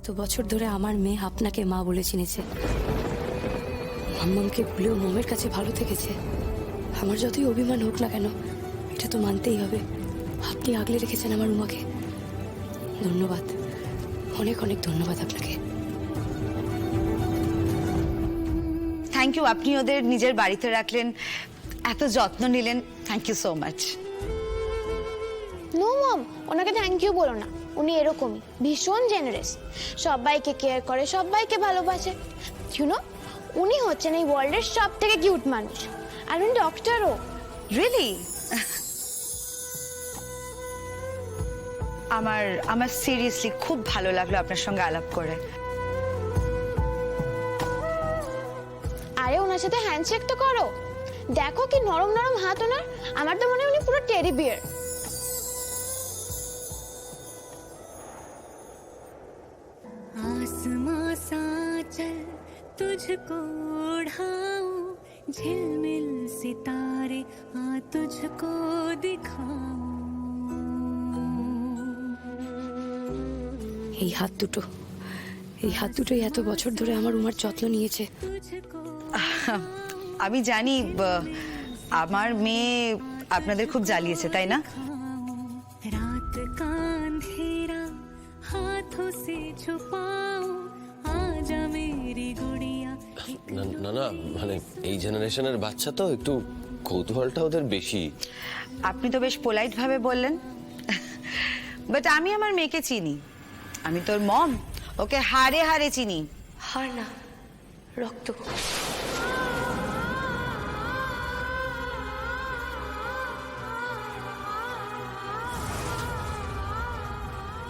এত বছর ধরে আমার মেয়ে আপনাকে মা বলে চিনেছে, মাম্মামকে ভুলেও মমের কাছে ভালো থেকেছে। আমার যতই অভিমান হোক না কেন, এটা তো মানতেই হবে। আপনি আগলে রেখেছেন আমার উমাকে। ধন্যবাদ, অনেক অনেক ধন্যবাদ আপনাকে। থ্যাংক ইউ, আপনি ওদের নিজের বাড়িতে রাখলেন, এত যত্ন নিলেন, thank you so much. No mom, ওনাকে থ্যাংক ইউ বলো না। উনি এরকমই, ভীষণ জেনারেস, সবাইকে কেয়ার করে, সবাইকে ভালোবাসে। ইউনো, উনি হচ্ছেন এই ওয়ার্ল্ডের সব থেকে কিউট মানুষ, আর উনি ডক্টরও। রিয়েলি? আমার সিরিয়াসলি খুব ভালো লাগলো আপনার সঙ্গে আলাপ করে। আরে ওনার সাথে হ্যান্ডশেক তো করো, দেখো কি নরম নরম হাত ওনার। আমার তো মনে হয় উনি পুরো টেডি বিয়ার। आसमां सा चल तुझको ओढ़ाऊं, झिलमिल सितारे आ तुझको दिखाऊं। এই হাত দুটো, এই হাত দুটোই এত বছর ধরে আমার উমার যত্ন নিয়েছে। আমি জানি আমার মেয়ে আপনাদের খুব জ্বালিয়েছে, তাই না? रात का अंधेरा हाथों से छुपाऊं, आजा मेरी गुड़िया। না না, মানে এই জেনারেশনের বাচ্চা তো একটু কৌতূহলটা ওদের বেশি। আপনি তো বেশ পোলাইট ভাবে বললেন, বাট আমি আমার মেয়েকে চিনি। আমি তোর মম, ওকে হাড়ে হাড়ে চিনি। হার না, রক্ত।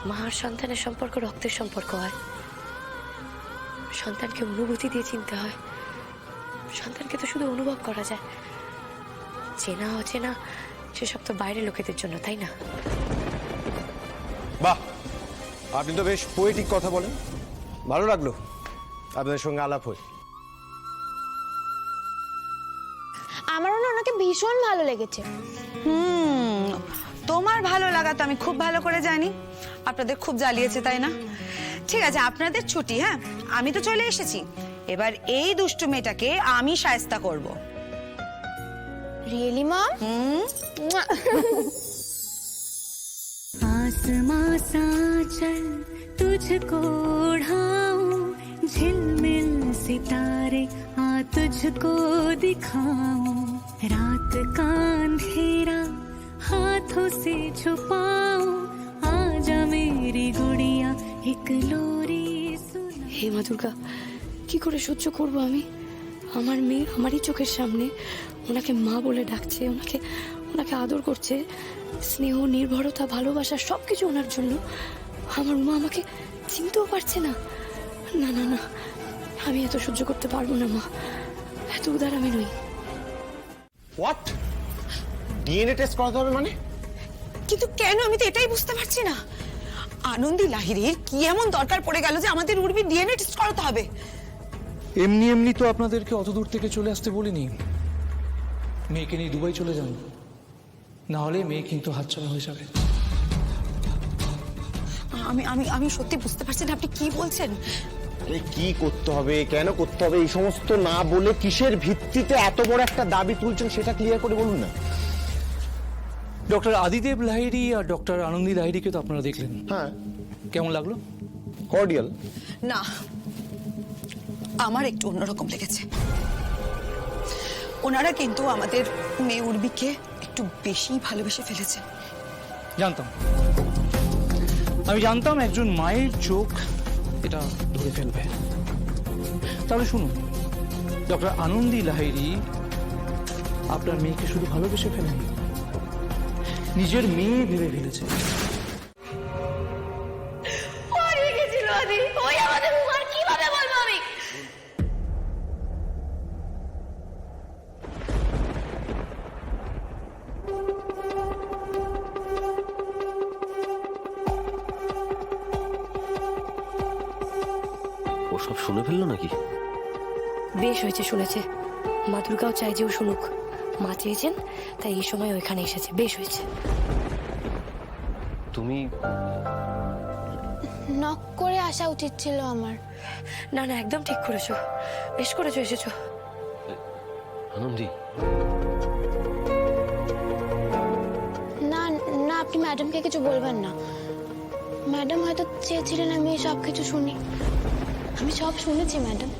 মা আর সন্তানের সম্পর্ক রক্তের সম্পর্ক হয়। সন্তানকে অনুভূতি দিয়ে চিনতে হয়। সন্তানকে তো শুধু অনুভব করা যায়, চেনা অচেনা সেসব তো বাইরের লোকেদের জন্য, তাই না? বাহ, আপনি তো বেশ পোয়েটিক কথা বলেন। ভালো লাগলো আপনাদের সঙ্গে আলাপ হয়ে। আমারও না ওনাকে ভীষণ ভালো লেগেছে। তোমার ভালো লাগা তো আমি খুব ভালো করে জানি। আপনাদের খুব জ্বালিয়েছে, তাই না? ঠিক আছে, আপনাদের ছুটি। হ্যাঁ, আমি তো চলে এসেছি। এবার এই দুষ্টু মেয়েটাকে আমি শায়েস্তা করব। রিয়েলি মম? आसमां सा चल तुझको ओढ़ाऊं, झिलमिल सितारे आ तुझको दिखाऊं। रात का अंधेरा हाथों से छुपाऊं, आजा मेरी गुड़िया एक लोरी सुना। হে মা দুর্গা, কি করে সহ্য করব আমি? আমার মেয়ে আমারই চোখের সামনে ওনাকে মা বলে ডাকছে, ওনাকে ওনাকে আদর করছে, স্নেহ, নির্ভরতা, ভালোবাসা সবকিছু ওনার জন্য। আমার মা আমাকে চিনতেও পারছে না। না না না, আমি এত সহ্য করতে পারবো না মা, এত উদার আমি নই। হোয়াট? ডিএনএ টেস্ট করাতে হবে মানে? কিন্তু কেন, আমি তো এটাই বুঝতে পারছি না। আনন্দী লাহিড়ীর কি এমন দরকার পড়ে গেল যে আমাদের উর্মির ডিএনএ টেস্ট করাতে হবে? এমনি এমনি তো আপনাদেরকে অত দূর থেকে চলে আসতে বলিনি। মেয়েকে নিয়ে দুবাই চলে যান, না হলে মেয়ে কিন্তু হাতছাড়া হয়ে যাবে। আমি আমি আমি সত্যি বুঝতে পারছি না আপনি কি বলছেন। কি করতে হবে, কেন করতে হবে, এই সমস্ত না বলে কিসের ভিত্তিতে এত বড় একটা দাবি তুলছেন সেটা ক্লিয়ার করে বলুন না। ডক্টর আদিদেব লাহিড়ী আর ডক্টর আনন্দী লাহিড়ীকে তো আপনারা দেখলেন। হ্যাঁ, কেমন লাগলো? কর্ডিয়াল। না, আমার একটু অন্যরকম লেগেছে। ওনারা কিন্তু আমাদের মেয়ে উর্মিকে একটু বেশি ভালোবেসে ফেলেছে। জানতাম, আমি জানতাম একজন মায়ের চোখ এটা ধরে ফেলবে। তাহলে শুনুন, ডক্টর আনন্দী লাহিড়ী আপনার মেয়েকে শুধু ভালোবেসে ফেলেনি, নিজের মেয়ে ভেবে ফেলেছে। ও সব শুনে ফেললো নাকি? বেশ হয়েছে শুনেছে, মা দুর্গাও চাই যে ও শুনুক। মা চেয়েছেন তাই এই সময় ওইখানে এসেছে, বেশ হয়েছে। তুমি নক করে আসা উচিত ছিল আমার। না না, একদম ঠিক করেছো, বেশ করেছো এসেছো। আনন্দি, না না, আপনি ম্যাডামকে কিছু বলবেন না। ম্যাডাম হয়তো চেয়েছিলেন আমি সব কিছু শুনি। আমি সব শুনেছি ম্যাডাম।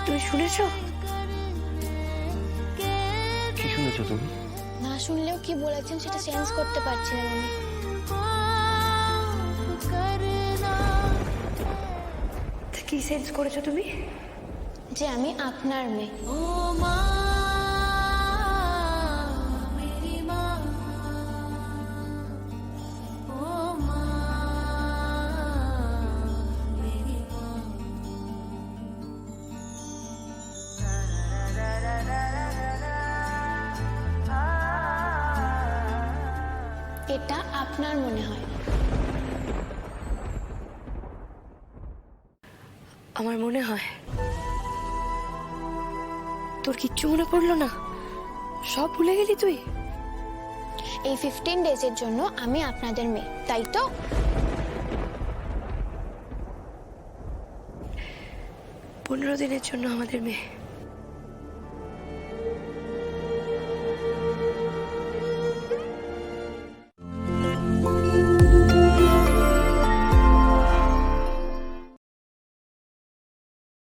তুমি শুনেছো? কি শুনেছো তুমি? না শুনলেও কি বলেছেন সেটা সেন্স করতে পারছিলাম আমি। তা কি সেন্স করেছো তুমি? যে আমি আপনার মেয়ে। এটা আপনার মনে হয়? আমার মনে হয়। তোর কিচ্ছু মনে পড়লো না? সব ভুলে গেলি তুই? এই 15 ডেজের জন্য আমি আপনাদের মেয়ে, তাই তো? 15 দিনের জন্য আমাদের মেয়ে।